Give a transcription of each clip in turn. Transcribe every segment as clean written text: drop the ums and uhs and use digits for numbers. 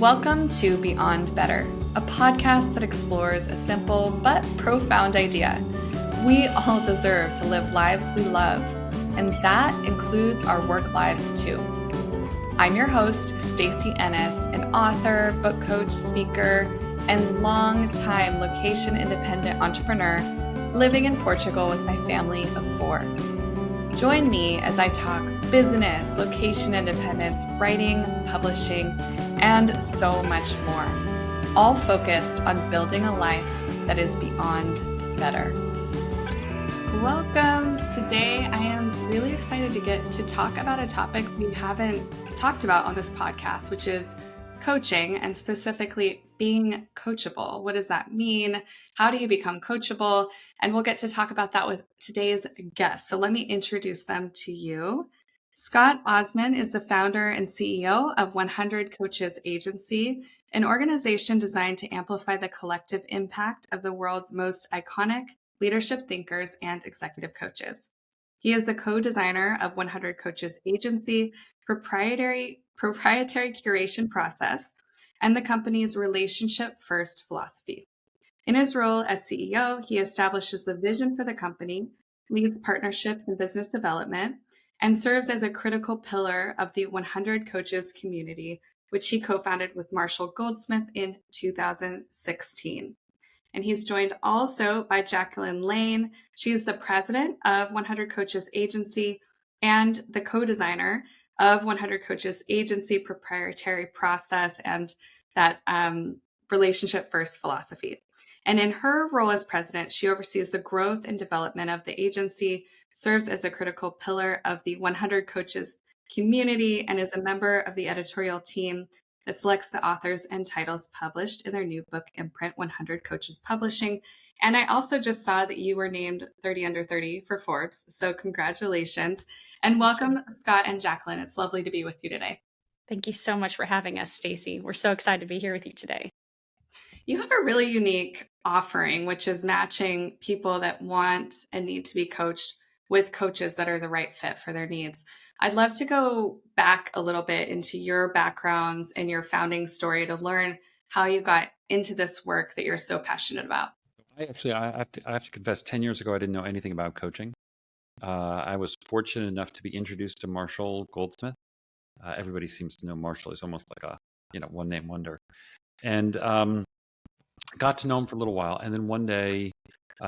Welcome to Beyond Better, a podcast that explores a simple but profound idea. We all deserve to live lives we love, and that includes our work lives too. I'm your host, Stacey Ennis, an author, book coach, speaker, and long-time location-independent entrepreneur living in Portugal with my family of 4. Join me as I talk business, location independence, writing, publishing, and so much more, all focused on building a life that is beyond better. Welcome. Today, I am really excited to get to talk about a topic we haven't talked about on this podcast, which is coaching, and specifically being coachable. What does that mean? How do you become coachable? And we'll get to talk about that with today's guests. So let me introduce them to you. Scott Osman is the founder and CEO of 100 Coaches Agency, an organization designed to amplify the collective impact of the world's most iconic leadership thinkers and executive coaches. He is the co-designer of 100 Coaches Agency, proprietary curation process, and the company's relationship-first philosophy. In his role as CEO, he establishes the vision for the company, leads partnerships and business development, and serves as a critical pillar of the 100 Coaches community, which he co-founded with Marshall Goldsmith in 2016. And he's joined also by Jacquelyn Lane. She is the president of 100 Coaches Agency and the co-designer of 100 Coaches Agency proprietary process and that relationship-first philosophy. And in her role as president, she oversees the growth and development of the agency, serves as a critical pillar of the 100 Coaches community, and is a member of the editorial team that selects the authors and titles published in their new book, Imprint, 100 Coaches Publishing. And I also just saw that you were named 30 under 30 for Forbes. So congratulations. And welcome, Scott and Jacquelyn. It's lovely to be with you today. Thank you so much for having us, Stacey. We're so excited to be here with you today. You have a really unique offering, which is matching people that want and need to be coached with coaches that are the right fit for their needs. I'd love to go back a little bit into your backgrounds and your founding story to learn how you got into this work that you're so passionate about. I have to confess, 10 years ago, I didn't know anything about coaching. I was fortunate enough to be introduced to Marshall Goldsmith. Everybody seems to know Marshall. He's almost like a one-name wonder. And got to know him for a little while. And then one day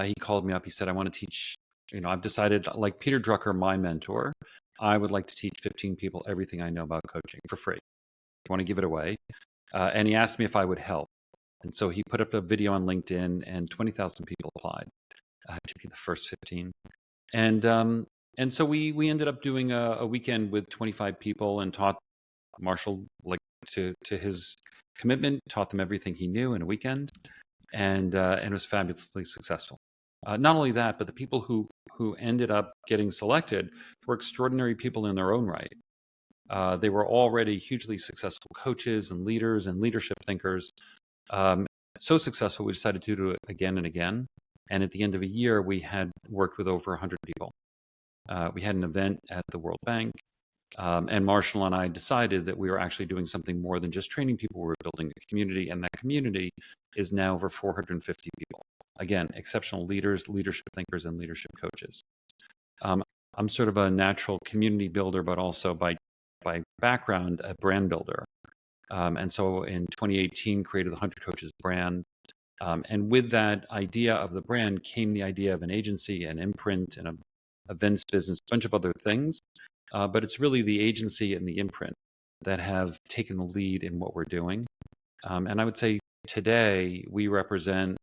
he called me up. He said, I want to teach, I've decided, like Peter Drucker, my mentor, I would like to teach 15 people everything I know about coaching for free. I want to give it away. And he asked me if I would help. And so he put up a video on LinkedIn, and 20,000 people applied to be the first 15. And so we ended up doing a weekend with 25 people and taught Marshall to his commitment, taught them everything he knew in a weekend, and it was fabulously successful. Not only that, but the people who ended up getting selected were extraordinary people in their own right. They were already hugely successful coaches and leaders and leadership thinkers. So successful, we decided to do it again and again. And at the end of a year, we had worked with over 100 people. We had an event at the World Bank. And Marshall and I decided that we were actually doing something more than just training people. We were building a community, and that community is now over 450 people. Again, exceptional leaders, leadership thinkers, and leadership coaches. I'm sort of a natural community builder, but also by background, a brand builder. And so in 2018, created the 100 Coaches brand. And with that idea of the brand came the idea of an agency, an imprint, and an events business, a bunch of other things. But it's really the agency and the imprint that have taken the lead in what we're doing. And I would say today we represent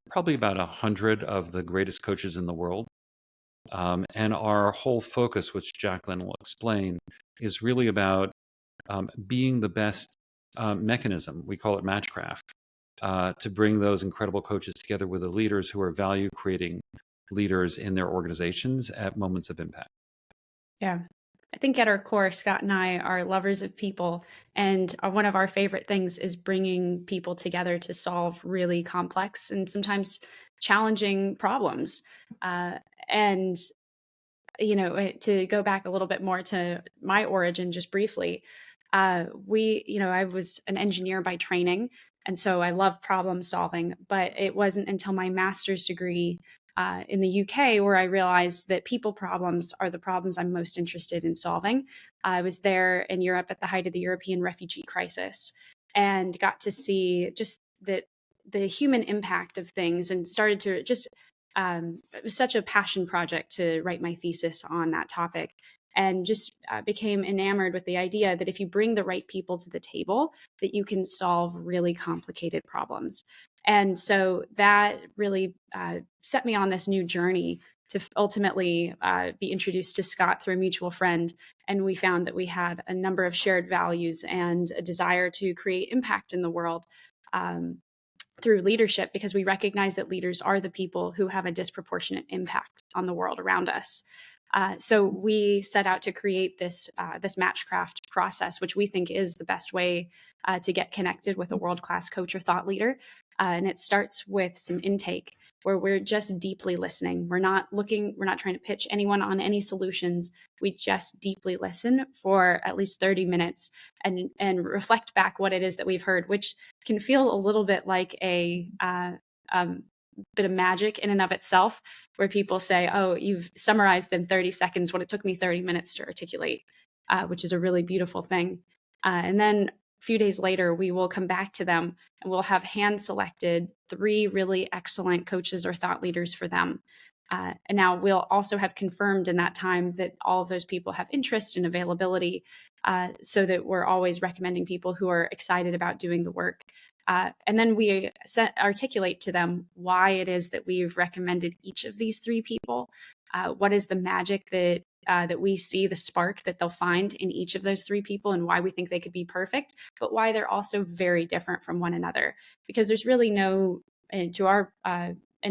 probably about 100 of the greatest coaches in the world. And our whole focus, which Jacquelyn will explain, is really about being the best mechanism. We call it Matchcraft, to bring those incredible coaches together with the leaders who are value-creating leaders in their organizations at moments of impact. Yeah. I think at our core, Scott and I are lovers of people. And one of our favorite things is bringing people together to solve really complex and sometimes challenging problems. And, to go back a little bit more to my origin, just briefly, I was an engineer by training, and so I love problem solving. But it wasn't until my master's degree in the UK where I realized that people problems are the problems I'm most interested in solving. I was there in Europe at the height of the European refugee crisis and got to see just the human impact of things, and started to just it was such a passion project to write my thesis on that topic, and just became enamored with the idea that if you bring the right people to the table, that you can solve really complicated problems. And so that really set me on this new journey to ultimately be introduced to Scott through a mutual friend. And we found that we had a number of shared values and a desire to create impact in the world through leadership, because we recognize that leaders are the people who have a disproportionate impact on the world around us. So we set out to create this matchcraft process, which we think is the best way to get connected with a world-class coach or thought leader. And it starts with some intake where we're just deeply listening. We're not trying to pitch anyone on any solutions. We just deeply listen for at least 30 minutes and reflect back what it is that we've heard, which can feel a little bit like a bit of magic in and of itself, where people say, oh, you've summarized in 30 seconds what it took me 30 minutes to articulate, which is a really beautiful thing. And then a few days later, we will come back to them and we'll have hand-selected 3 really excellent coaches or thought leaders for them. And now we'll also have confirmed in that time that all of those people have interest and availability, so that we're always recommending people who are excited about doing the work. And then we articulate to them why it is that we've recommended each of these 3 people. What is the magic that we see, the spark that they'll find in each of those 3 people, and why we think they could be perfect, but why they're also very different from one another. Because there's really no, in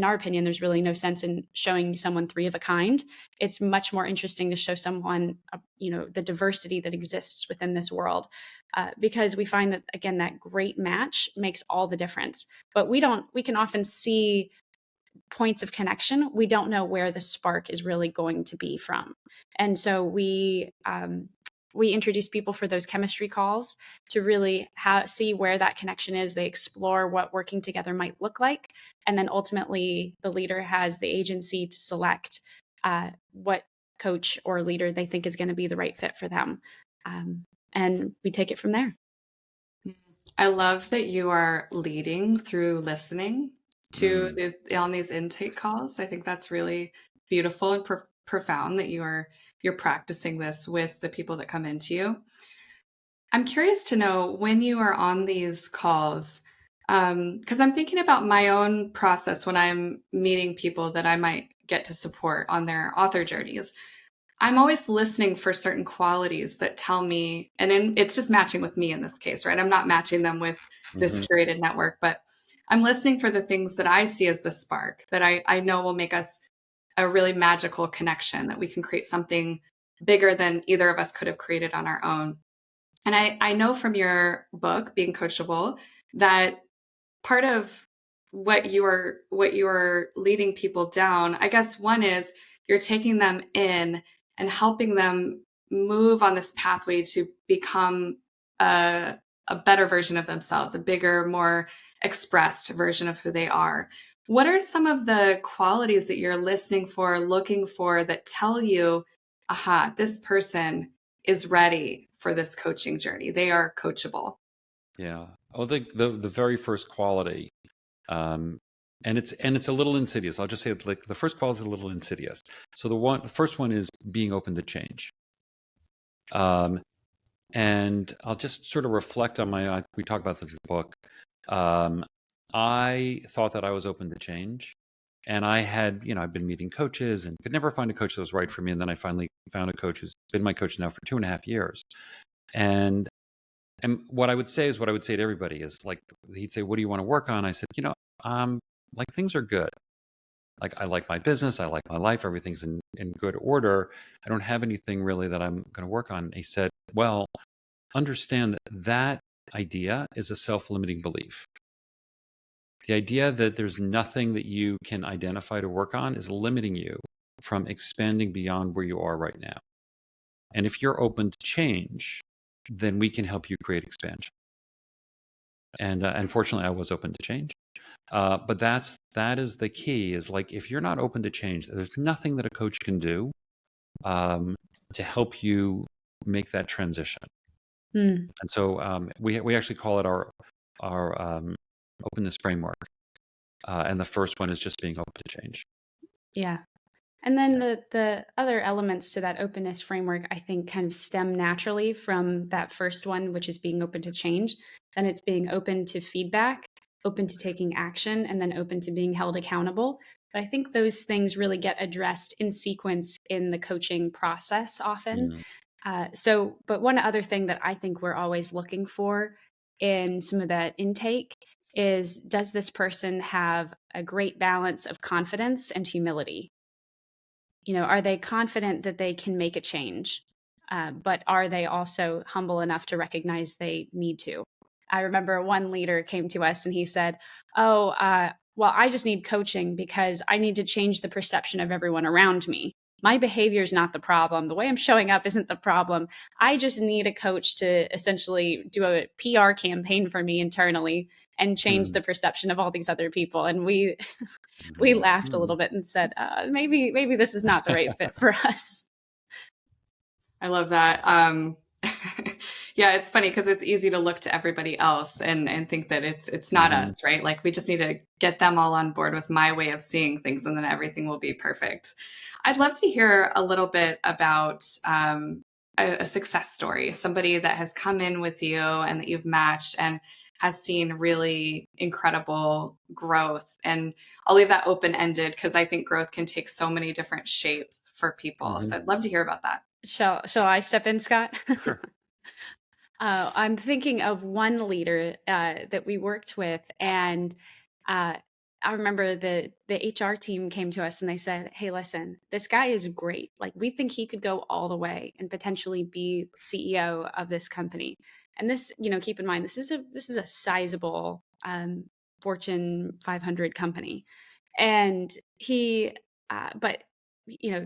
our opinion, there's really no sense in showing someone 3 of a kind. It's much more interesting to show someone, the diversity that exists within this world, because we find that, again, that great match makes all the difference. But we can often see points of connection. We don't know where the spark is really going to be from. And so we introduce people for those chemistry calls to really see where that connection is. They explore what working together might look like. And then ultimately, the leader has the agency to select what coach or leader they think is going to be the right fit for them. And we take it from there. I love that you are leading through listening to on these intake calls. I think that's really beautiful and profound that you're practicing this with the people that come into you. I'm curious to know, when you are on these calls, because I'm thinking about my own process when I'm meeting people that I might get to support on their author journeys. I'm always listening for certain qualities that tell me, and it's just matching with me in this case, right? I'm not matching them with this curated network, but I'm listening for the things that I see as the spark that I know will make us a really magical connection, that we can create something bigger than either of us could have created on our own. And I know from your book, Being Coachable, that part of what you are leading people down, I guess one is you're taking them in and helping them move on this pathway to become a better version of themselves, a bigger, more expressed version of who they are. What are some of the qualities that you're listening for, looking for, that tell you, aha, this person is ready for this coaching journey? They are coachable. Yeah. Oh, the very first quality, and it's a little insidious. I'll just say, like, the first quality is a little insidious. So the first one is being open to change. And I'll just sort of reflect on we talk about this in the book. I thought that I was open to change, and I had, I've been meeting coaches and could never find a coach that was right for me. And then I finally found a coach who's been my coach now for 2.5 years. And what I would say is what I would say to everybody is, like, he'd say, what do you want to work on? I said, like, things are good. Like, I like my business. I like my life. Everything's in good order. I don't have anything really that I'm going to work on. And he said, well, understand that idea is a self-limiting belief. The idea that there's nothing that you can identify to work on is limiting you from expanding beyond where you are right now. And if you're open to change, then we can help you create expansion. And fortunately, I was open to change. But that is the key, is like, if you're not open to change, there's nothing that a coach can do to help you make that transition. Hmm. And so we actually call it our openness framework. And the first one is just being open to change. Yeah. And then Yeah. the other elements to that openness framework, I think, kind of stem naturally from that first one, which is being open to change. Then it's being open to feedback, open to taking action, and then open to being held accountable. But I think those things really get addressed in sequence in the coaching process often. Mm. But one other thing that I think we're always looking for in some of that intake is, does this person have a great balance of confidence and humility? Are they confident that they can make a change? But are they also humble enough to recognize they need to? I remember one leader came to us and he said, well, I just need coaching because I need to change the perception of everyone around me. My behavior is not the problem. The way I'm showing up isn't the problem. I just need a coach to essentially do a PR campaign for me internally and change the perception of all these other people. And we laughed a little bit and said, maybe this is not the right fit for us. I love that. Yeah, it's funny because it's easy to look to everybody else and think that it's not us, right? Like, we just need to get them all on board with my way of seeing things, and then everything will be perfect. I'd love to hear a little bit about a success story, somebody that has come in with you and that you've matched and has seen really incredible growth. And I'll leave that open-ended because I think growth can take so many different shapes for people. So I'd love to hear about that. Shall I step in, Scott? Sure. I'm thinking of one leader that we worked with, and I remember the HR team came to us and they said, "Hey, listen, this guy is great. Like, we think he could go all the way and potentially be CEO of this company." And this, keep in mind, this is a sizable Fortune 500 company, and but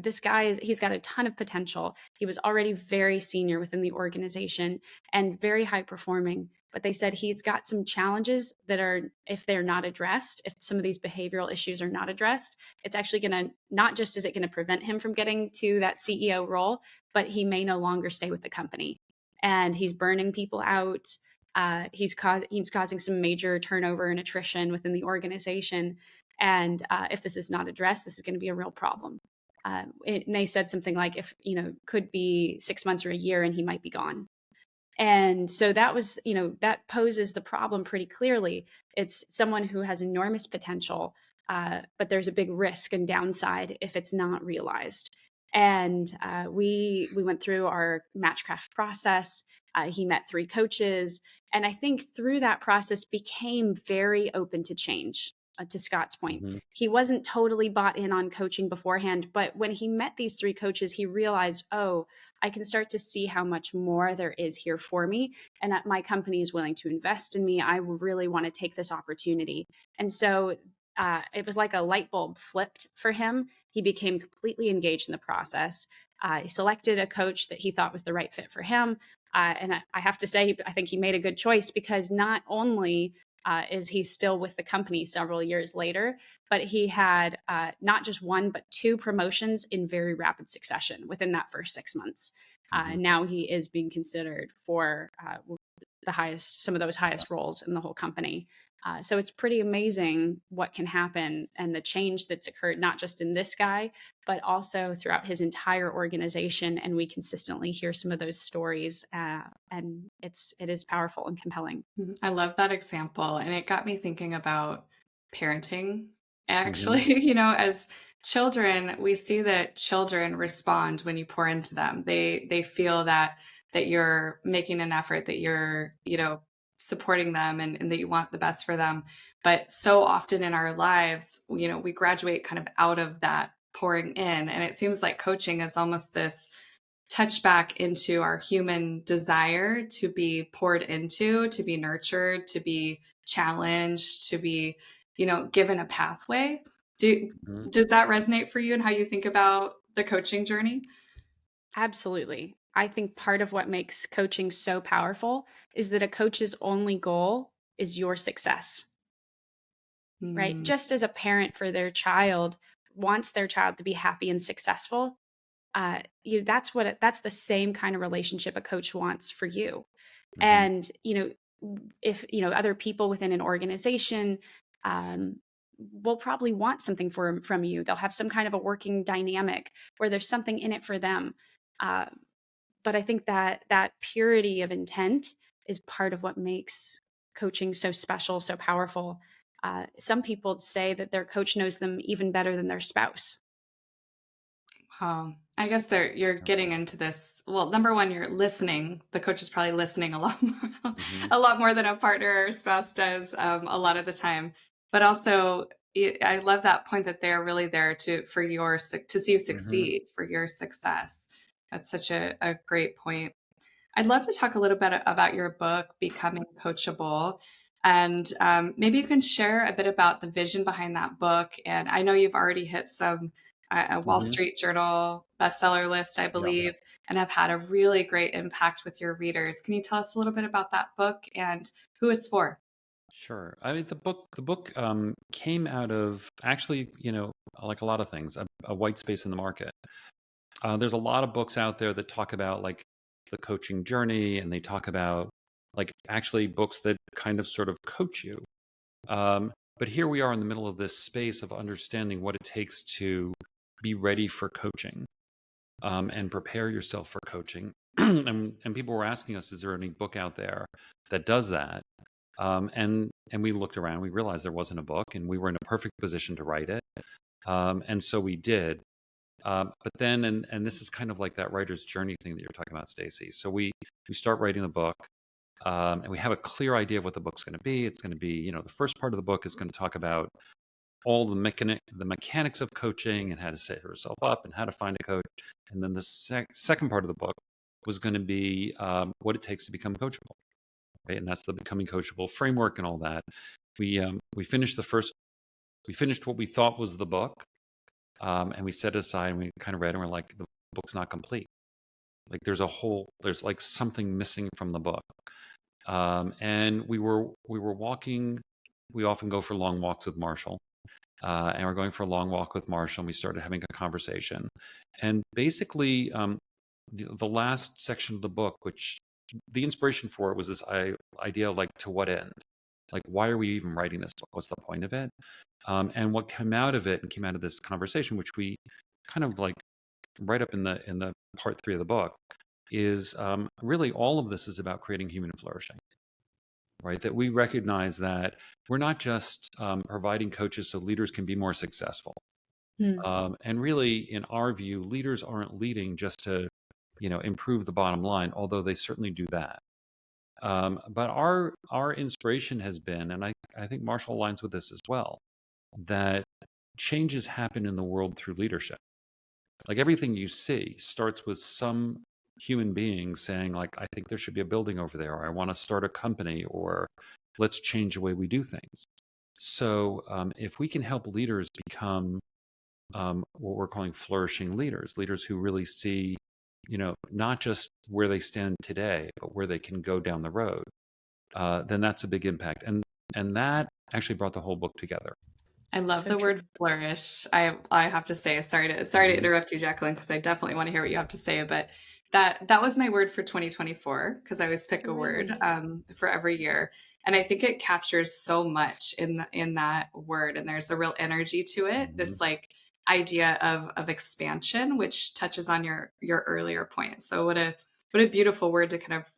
this guy he's got a ton of potential. He was already very senior within the organization and very high performing. But they said he's got some challenges that are, if they're not addressed, if some of these behavioral issues are not addressed, it's actually going to, not just is it going to prevent him from getting to that CEO role, but he may no longer stay with the company. And he's burning people out. He's causing some major turnover and attrition within the organization. And if this is not addressed, this is going to be a real problem. And they said something like, if, could be 6 months or a year and he might be gone. And so that was, that poses the problem pretty clearly. It's someone who has enormous potential, but there's a big risk and downside if it's not realized. And we went through our Matchcraft process. He met 3 coaches. And I think through that process became very open to change. To Scott's point, he wasn't totally bought in on coaching beforehand, but when he met these 3 coaches, he realized, oh, I can start to see how much more there is here for me, and that my company is willing to invest in me. I really want to take this opportunity. And so it was like a light bulb flipped for him. He became completely engaged in the process. He selected a coach that he thought was the right fit for him. And I have to say, I think he made a good choice, because not only is he still with the company several years later, but he had not just 1, but 2 promotions in very rapid succession within that first 6 months. Now he is being considered for some of those highest roles in the whole company. So it's pretty amazing what can happen and the change that's occurred, not just in this guy, but also throughout his entire organization. And we consistently hear some of those stories, and it is powerful and compelling. I love that example. And it got me thinking about parenting. Actually, as children, we see that children respond when you pour into them. They feel that you're making an effort, that you're, supporting them, and that you want the best for them. But so often in our lives, we graduate kind of out of that pouring in. And it seems like coaching is almost this touch back into our human desire to be poured into, to be nurtured, to be challenged, to be, given a pathway. Does that resonate for you and how you think about the coaching journey? Absolutely. I think part of what makes coaching so powerful is that a coach's only goal is your success, right? Mm, Just as a parent for their child wants their child to be happy and successful, that's the same kind of relationship a coach wants for you. Hmm. And if other people within an organization um, will probably want something from you, they'll have some kind of a working dynamic where there's something in it for them. Uh, but I think that purity of intent is part of what makes coaching so special, so powerful. Some people say that their coach knows them even better than their spouse. wow. I guess you're getting into this. Well, number one, you're listening. The coach is probably listening a lot more, Hmm. a lot more than a partner or spouse does a lot of the time. But also, I love that point that they're really there to see you Hmm. succeed, for your success. That's such a great point. I'd love to talk a little bit about your book, Becoming Coachable. And maybe you can share a bit about the vision behind that book. And I know you've already hit some a Wall Hmm. Street Journal bestseller list, I Yeah. believe, and have had a really great impact with your readers. Can you tell us a little bit about that book and who it's for? Sure. I mean, the book came out of actually, like a lot of things, a white space in the market. There's a lot of books out there that talk about like the coaching journey, and they talk about like actually books that kind of sort of coach you. But here we are in the middle of this space of understanding what it takes to be ready for coaching, and prepare yourself for coaching. And people were asking us, is there any book out there that does that? And we looked around, we realized there wasn't a book, and we were in a perfect position to write it. And so we did. But then, and this is kind of like that writer's journey thing that you're talking about, Stacey. So we start writing the book, and we have a clear idea of what the book's going to be. It's going to be, the first part of the book is going to talk about all the mechanics of coaching and how to set yourself up and how to find a coach. And then the second part of the book was going to be what it takes to become coachable, right? And that's the becoming coachable framework and all that. We finished we finished what we thought was the book, and we set it aside and we kind of read and we're like, the book's not complete. Like there's like something missing from the book. And we were walking. We often go for long walks with Marshall, and we're going for a long walk with Marshall. And we started having a conversation, and basically, the last section of the book, which the inspiration for it was this idea of like, to what end? Like, why are we even writing this book? What's the point of it? And what came out of it and came out of this conversation, which we kind of like right up in the part 3 of the book, is really all of this is about creating human flourishing, right? That we recognize that we're not just providing coaches so leaders can be more successful. Hmm. And really, in our view, leaders aren't leading just to, improve the bottom line, although they certainly do that. But our inspiration has been, and I think Marshall aligns with this as well, that changes happen in the world through leadership. Like everything you see starts with some human being saying, like, I think there should be a building over there, or I want to start a company, or let's change the way we do things. So if we can help leaders become what we're calling flourishing leaders, leaders who really see, not just where they stand today, but where they can go down the road, then that's a big impact. And that actually brought the whole book together. I love So the true. word flourish. I have to say, sorry to Hmm. interrupt you, Jacqueline, because I definitely want to hear what you have to say. But that was my word for 2024, because I always pick a word Really? for every year, and I think it captures so much in that word. And there's a real energy to it. Hmm. This like idea of expansion, which touches on your earlier point. So what a beautiful word to kind of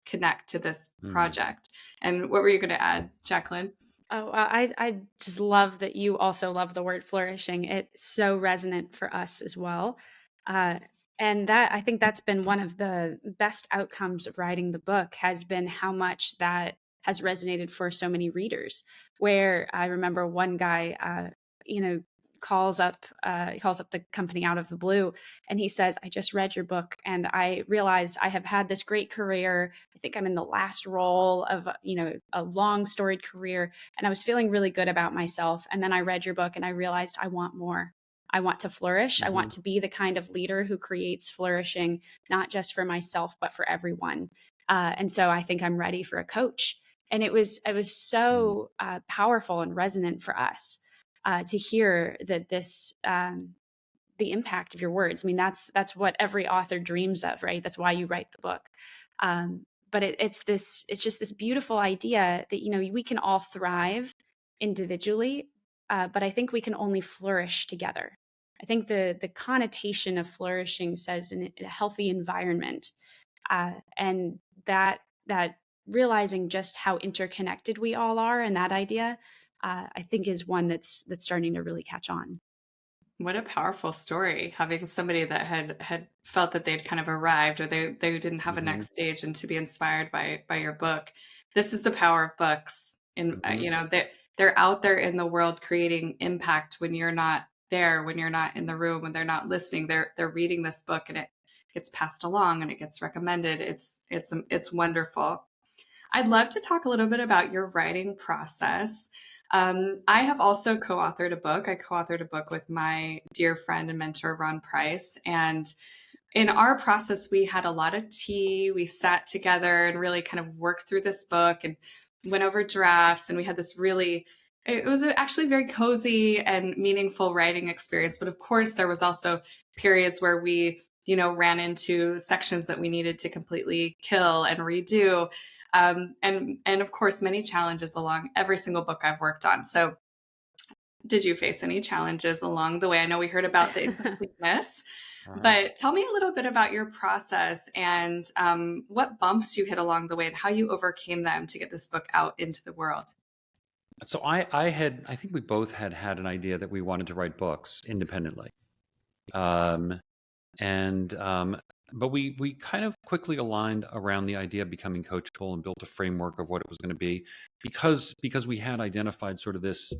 connect to this Hmm. project. And what were you going to add, Jacqueline? Oh, I just love that you also love the word flourishing. It's so resonant for us as well. Uh, and that I think that's been one of the best outcomes of writing the book has been how much that has resonated for so many readers. Where I remember one guy, you know, calls up the company out of the blue, and he says, "I just read your book, and I realized I have had this great career. I think I'm in the last role of a long storied career, and I was feeling really good about myself. And then I read your book and I realized I want more. I want to flourish. I want Mhm. to be the kind of leader who creates flourishing, not just for myself, but for everyone. And so I think I'm ready for a coach. And it was Mm. so powerful and resonant for us to hear that the impact of your words. I mean, that's what every author dreams of, right? That's why you write the book. But it's just this beautiful idea that, we can all thrive individually, but I think we can only flourish together. I think the connotation of flourishing says in a healthy environment, and that realizing just how interconnected we all are, and that idea, I think, is one that's starting to really catch on. What a powerful story, having somebody that had felt that they'd kind of arrived, or they didn't have a Mhm. next stage, and to be inspired by your book. This is the power of books. And Mhm. they're out there in the world creating impact when you're not there, when you're not in the room, when they're not listening. They're reading this book, and it gets passed along and it gets recommended. It's wonderful. I'd love to talk a little bit about your writing process. I have also co-authored a book. I co-authored a book with my dear friend and mentor, Ron Price. And in our process, we had a lot of tea. We sat together and really kind of worked through this book and went over drafts. And we had this really, it was actually very cozy and meaningful writing experience. But of course, there was also periods where we, ran into sections that we needed to completely kill and redo. And of course, many challenges along every single book I've worked on. So, did you face any challenges along the way? I know we heard about the incompleteness, Right. but tell me a little bit about your process and what bumps you hit along the way and how you overcame them to get this book out into the world. So I think we both had an idea that we wanted to write books independently. Um, and but we kind of quickly aligned around the idea of becoming coachable and built a framework of what it was going to be, because we had identified sort of this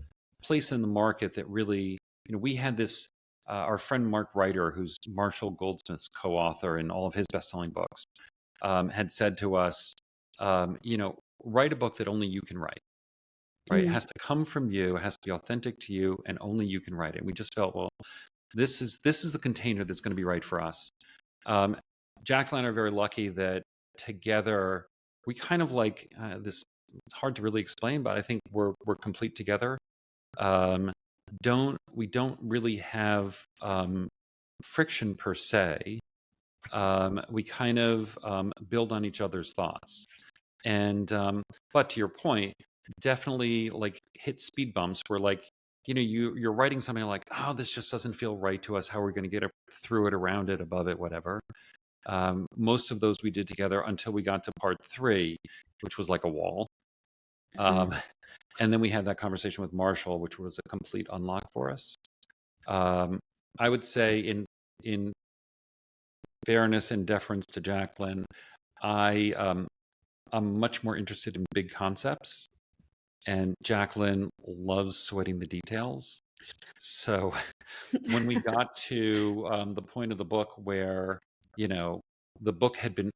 place in the market that really, we had this, our friend Mark Ryder, who's Marshall Goldsmith's co-author in all of his best-selling books, had said to us, write a book that only you can write. Right, it Mm, has to come from you, it has to be authentic to you, and only you can write it. And we just felt, well, this is the container that's going to be right for us. um, Jacquelyn and I are very lucky that together we kind of like, this. It's hard to really explain, but I think we're complete together. Um, don't really have friction per se. We kind of build on each other's thoughts, and but to your point, definitely like hit speed bumps where, like, you're writing something like, oh, this just doesn't feel right to us. How are we going to get through it, around it, above it, whatever. Most of those we did together until we got to part 3, which was like a wall. mm, um, and then we had that conversation with Marshall, which was a complete unlock for us. um, I would say, in fairness and deference to Jacquelyn, I'm much more interested in big concepts, and Jacquelyn loves sweating the details. So when we got to the point of the book where, you know, the book had been,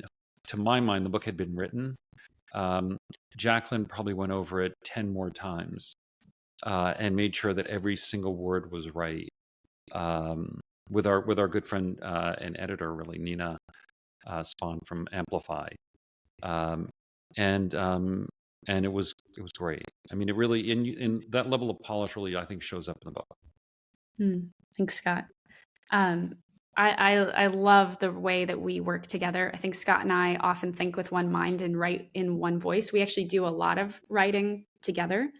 to my mind, the book had been written, um, Jacquelyn probably went over it 10 more times, and made sure that every single word was right. Um, with our good friend and editor, really, Nina Spahn from Amplify. um, and um, and it was great. I mean, it really, in that level of polish, really, I think, shows up in the book. mm. Thanks, Scott. Um, I love the way that we work together. I think Scott and I often think with one mind and write in one voice. We actually do a lot of writing together,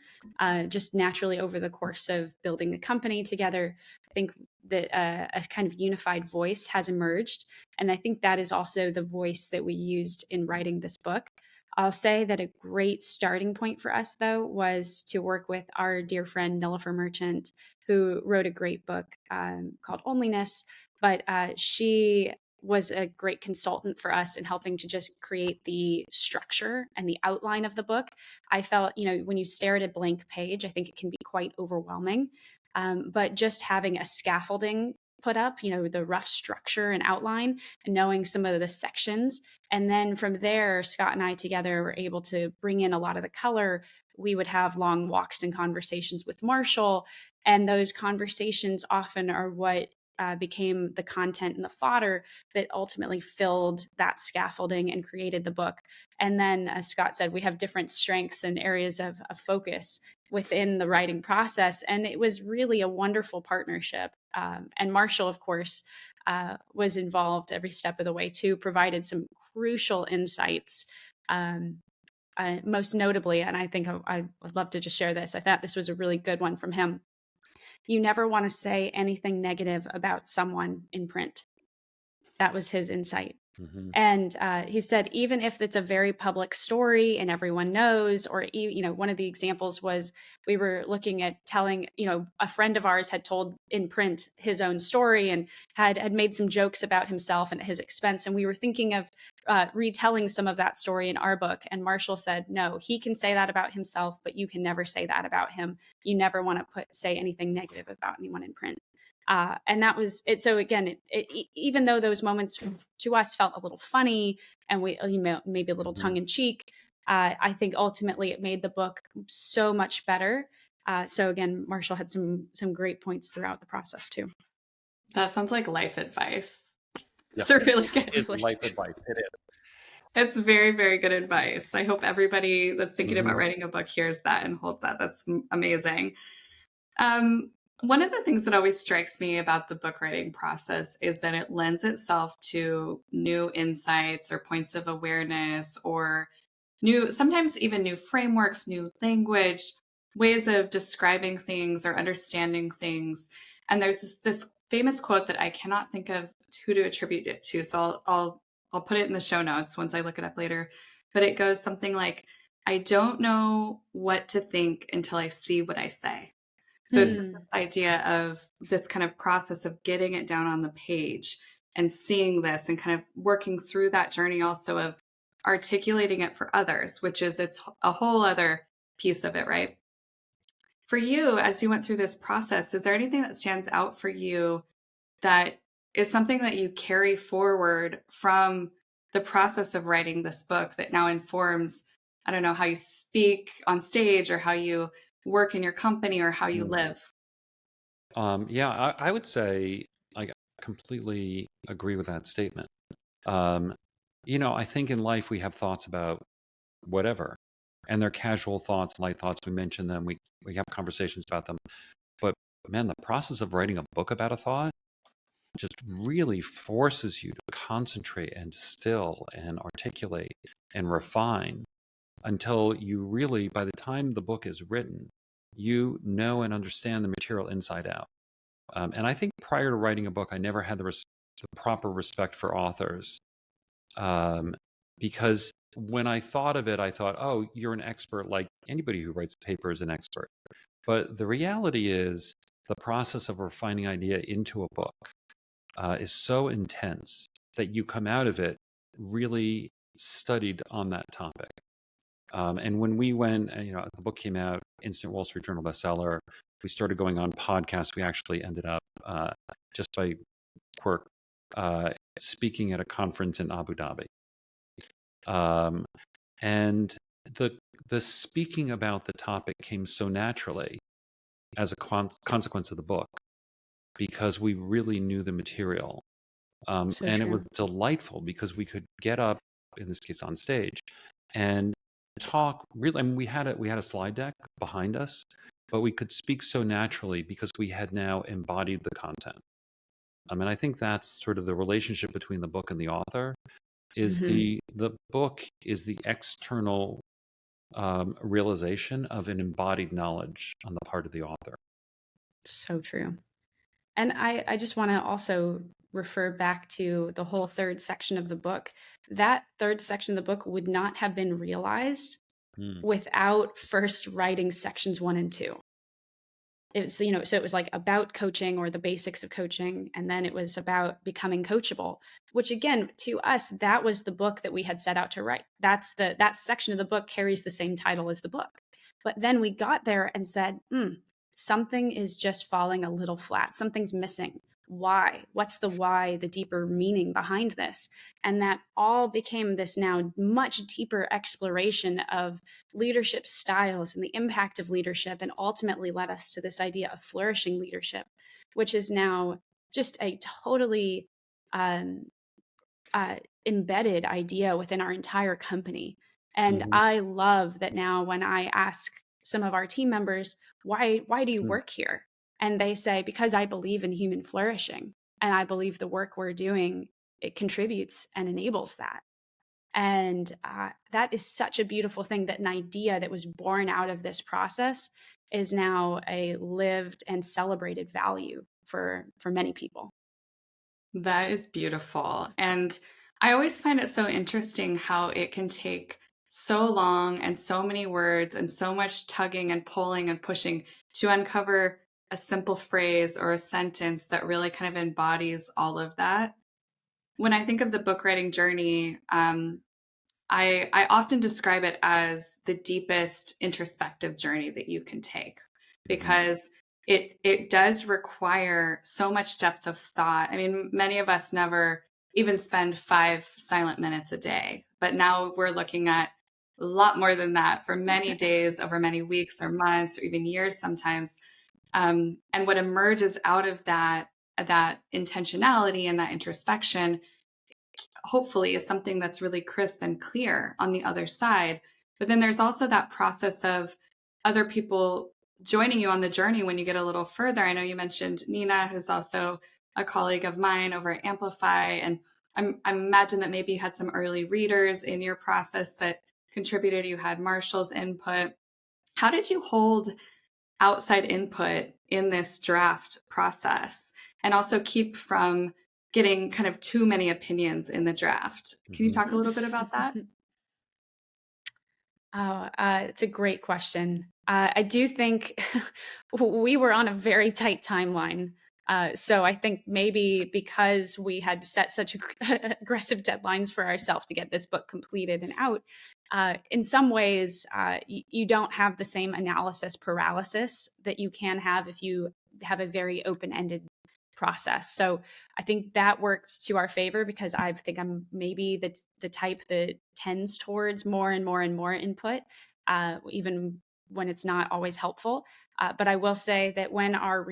just naturally over the course of building the company together. I think that a kind of unified voice has emerged. And I think that is also the voice that we used in writing this book. I'll say that a great starting point for us, though, was to work with our dear friend Nilifer Merchant, who wrote a great book called Onlyness. But she was a great consultant for us in helping to just create the structure and the outline of the book. I felt, when you stare at a blank page, I think it can be quite overwhelming. But just having a scaffolding put up, the rough structure and outline, and knowing some of the sections. And then from there, Scott and I together were able to bring in a lot of the color, we would have long walks and conversations with Marshall. And those conversations often are what became the content and the fodder that ultimately filled that scaffolding and created the book. And then, as Scott said, we have different strengths and areas of focus within the writing process. And it was really a wonderful partnership. And Marshall, of course, was involved every step of the way too, provided some crucial insights. Most notably, and I think I would love to just share this, I thought this was a really good one from him. You never want to say anything negative about someone in print. That was his insight. Mm-hmm. And he said, even if it's a very public story and everyone knows, or, one of the examples was we were looking at telling, a friend of ours had told in print his own story and had made some jokes about himself and at his expense. And we were thinking of retelling some of that story in our book. And Marshall said, no, he can say that about himself, but you can never say that about him. You never want to say anything negative about anyone in print. And that was it. So again, even though those moments to us felt a little funny and we maybe a little tongue in cheek, I think ultimately it made the book so much better. So again, Marshall had some great points throughout the process too. That sounds like life advice. Yep. It's really good. It's life advice. It is. It's very, very good advice. I hope everybody that's thinking about writing a book hears that and holds that. That's amazing. One of the things that always strikes me about the book writing process is that it lends itself to new insights or points of awareness or sometimes even new frameworks, new language, ways of describing things or understanding things. And there's this famous quote that I cannot think of who to attribute it to. So I'll put it in the show notes once I look it up later. But it goes something like, I don't know what to think until I see what I say. So it's this idea of this kind of process of getting it down on the page and seeing this and kind of working through that journey also of articulating it for others, which is it's a whole other piece of it, right? For you, as you went through this process, is there anything that stands out for you that is something that you carry forward from the process of writing this book that now informs, I don't know, how you speak on stage or how you work in your company or how you live? I would say I completely agree with that statement. I think in life we have thoughts about whatever, and they're casual thoughts, light thoughts. We mention them, we have conversations about them. But man, the process of writing a book about a thought just really forces you to concentrate and distill and articulate and refine until you really, by the time the book is written, you know and understand the material inside out. And I think prior to writing a book, I never had the proper respect for authors. Because when I thought of it, I thought, oh, you're an expert, like anybody who writes a paper is an expert. But the reality is the process of refining idea into a book is so intense that you come out of it really studied on that topic. And when we went, the book came out, instant Wall Street Journal bestseller. We started going on podcasts. We actually ended up, just by quirk, speaking at a conference in Abu Dhabi. And the speaking about the topic came so naturally as a consequence of the book, because we really knew the material. And true. It was delightful because we could get up, in this case on stage, and talk really. I mean, we had a slide deck behind us, but we could speak so naturally because we had now embodied the content. And I think that's sort of the relationship between the book and the author. Is the book is the external realization of an embodied knowledge on the part of the author. So true. And I just want to also refer back to the whole third section of the book. That third section of the book would not have been realized without first writing sections 1 and 2. It was, so it was like about coaching or the basics of coaching. And then it was about becoming coachable, which again, to us, that was the book that we had set out to write. That section of the book carries the same title as the book. But then we got there and said, something is just falling a little flat. Something's missing. why? What's the why, the deeper meaning behind this? And that all became this now much deeper exploration of leadership styles and the impact of leadership, and ultimately led us to this idea of flourishing leadership, which is now just a totally embedded idea within our entire company. And I love that now when I ask some of our team members, why do you work here? And they say, because I believe in human flourishing, and I believe the work we're doing, it contributes and enables that. And that is such a beautiful thing, that an idea that was born out of this process is now a lived and celebrated value for many people. That is beautiful. And I always find it so interesting how it can take so long and so many words and so much tugging and pulling and pushing to uncover a simple phrase or a sentence that really kind of embodies all of that. When I think of the book writing journey, I often describe it as the deepest introspective journey that you can take, because it does require so much depth of thought. I mean, many of us never even spend 5 silent minutes a day, but now we're looking at a lot more than that for many days over many weeks or months or even years sometimes. And what emerges out of that intentionality and that introspection, hopefully, is something that's really crisp and clear on the other side. But then there's also that process of other people joining you on the journey when you get a little further. I know you mentioned Nina, who's also a colleague of mine over at Amplify. And I imagine that maybe you had some early readers in your process that contributed. You had Marshall's input. How did you hold outside input in this draft process and also keep from getting kind of too many opinions in the draft? Can you talk a little bit about that? It's a great question. I do think we were on a very tight timeline. So I think maybe because we had set such aggressive deadlines for ourselves to get this book completed and out, in some ways, you don't have the same analysis paralysis that you can have if you have a very open-ended process. So I think that works to our favor, because I think I'm maybe the type that tends towards more and more and more input, even when it's not always helpful. But I will say that when our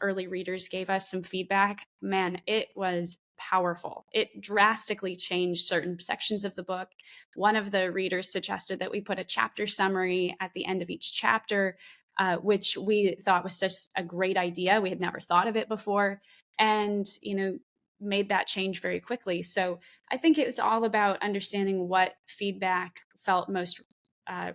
early readers gave us some feedback, man, it was powerful. It drastically changed certain sections of the book. One of the readers suggested that we put a chapter summary at the end of each chapter, which we thought was such a great idea. We had never thought of it before, and made that change very quickly. So I think it was all about understanding what feedback felt most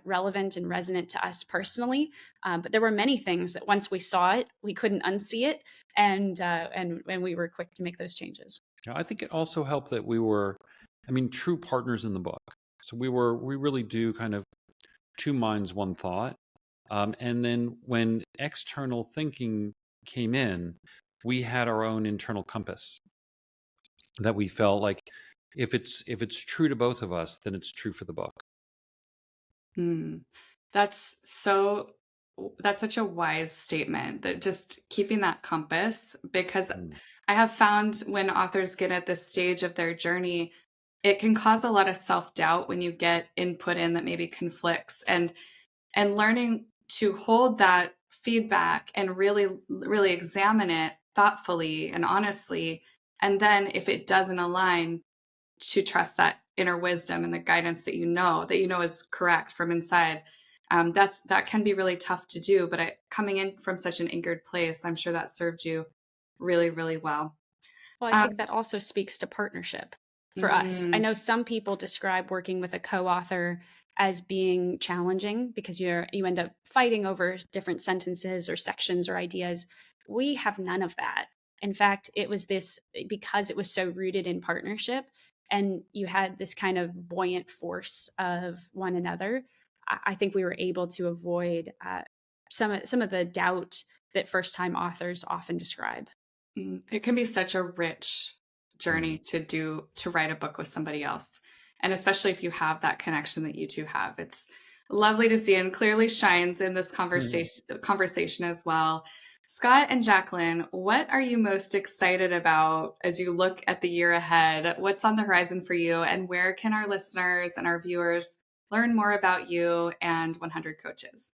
relevant and resonant to us personally. But there were many things that once we saw it, we couldn't unsee it, and we were quick to make those changes. Yeah, I think it also helped that we were, true partners in the book. So we really do kind of two minds, one thought. And then when external thinking came in, we had our own internal compass that we felt like if it's true to both of us, then it's true for the book. That's such a wise statement, that just keeping that compass, because I have found when authors get at this stage of their journey, it can cause a lot of self-doubt when you get input in that maybe conflicts, and learning to hold that feedback and really, really examine it thoughtfully and honestly. And then if it doesn't align, to trust that inner wisdom and the guidance that you know is correct from inside. That can be really tough to do, but coming in from such an anchored place, I'm sure that served you really, really well. Well, I think that also speaks to partnership for us. I know some people describe working with a co-author as being challenging because you end up fighting over different sentences or sections or ideas. We have none of that. In fact, it was because it was so rooted in partnership, and you had this kind of buoyant force of one another. I think we were able to avoid some of the doubt that first-time authors often describe. It can be such a rich journey to write a book with somebody else. And especially if you have that connection that you two have. It's lovely to see, and clearly shines in this conversation as well. Scott and Jacquelyn, what are you most excited about as you look at the year ahead? What's on the horizon for you, and where can our listeners and our viewers learn more about you and 100 Coaches?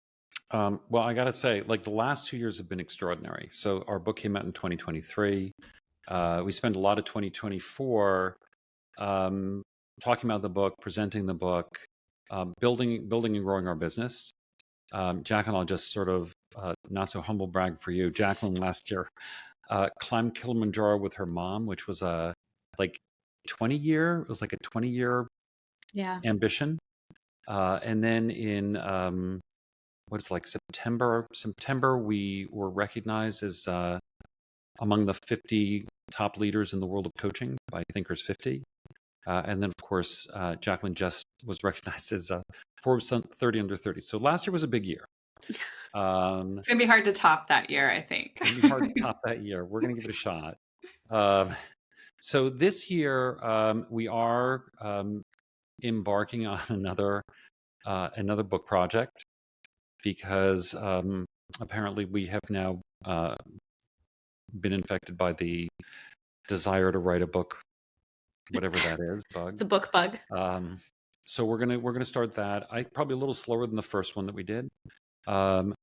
Well, I got to say, like the last 2 years have been extraordinary. So our book came out in 2023. We spent a lot of 2024 talking about the book, presenting the book, building and growing our business. Jacquelyn, I'll just sort of not so humble brag for you. Jacquelyn last year climbed Kilimanjaro with her mom, which was a like 20-year. It was like a 20-year Yeah. ambition. And then in what is like September, we were recognized as among the 50 top leaders in the world of coaching by Thinkers 50. And then, of course, Jacquelyn just was recognized as Forbes 30 under 30. So last year was a big year. It's going to be hard to top that year, I think. It's going to be hard to top that year. We're going to give it a shot. So this year, we are embarking on another book project because apparently we have now been infected by the desire to write a book, whatever that is, bug. The book bug. So we're gonna start that. Probably a little slower than the first one that we did. Our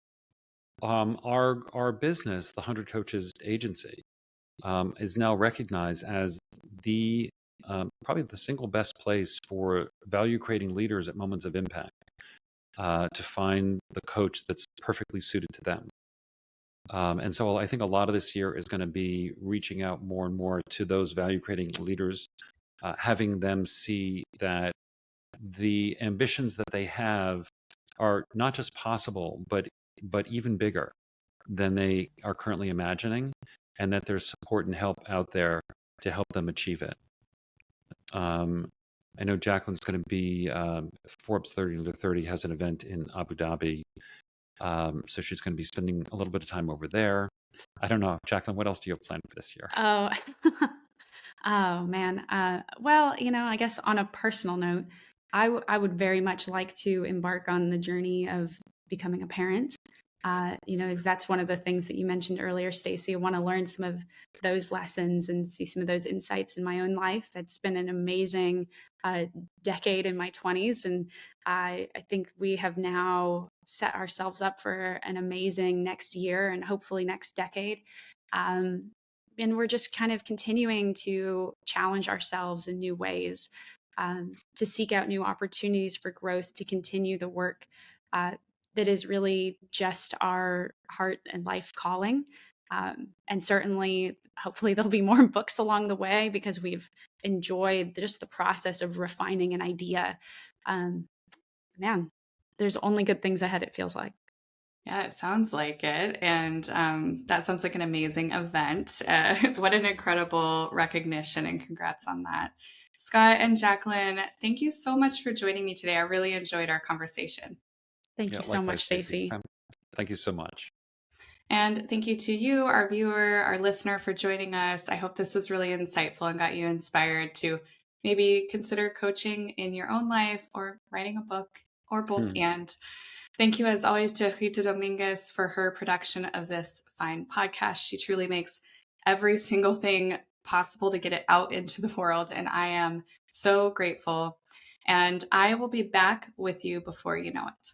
business, the 100 Coaches Agency, is now recognized as the probably the single best place for value creating leaders at moments of impact to find the coach that's perfectly suited to them. And so I think a lot of this year is going to be reaching out more and more to those value creating leaders, having them see that the ambitions that they have are not just possible, but even bigger than they are currently imagining, and that there's support and help out there to help them achieve it. I know Jacquelyn's going to be Forbes 30 under 30 has an event in Abu Dhabi. So she's going to be spending a little bit of time over there. I don't know, Jacquelyn, what else do you have planned for this year? Oh, oh man. Well, I guess on a personal note, I would very much like to embark on the journey of becoming a parent. As that's one of the things that you mentioned earlier, Stacey. I want to learn some of those lessons and see some of those insights in my own life. It's been an amazing decade in my 20s, and I think we have now set ourselves up for an amazing next year and hopefully next decade. And we're just kind of continuing to challenge ourselves in new ways, to seek out new opportunities for growth, to continue the work that is really just our heart and life calling. And certainly, hopefully there'll be more books along the way because we've enjoyed just the process of refining an idea. Man, there's only good things ahead, it feels like. Yeah, it sounds like it. And that sounds like an amazing event. What an incredible recognition, and congrats on that. Scott and Jacquelyn, thank you so much for joining me today. I really enjoyed our conversation. Thank you so much, Stacey. Thank you so much. And thank you to you, our viewer, our listener, for joining us. I hope this was really insightful and got you inspired to maybe consider coaching in your own life or writing a book or both. And thank you, as always, to Rita Dominguez for her production of this fine podcast. She truly makes every single thing possible to get it out into the world. And I am so grateful. And I will be back with you before you know it.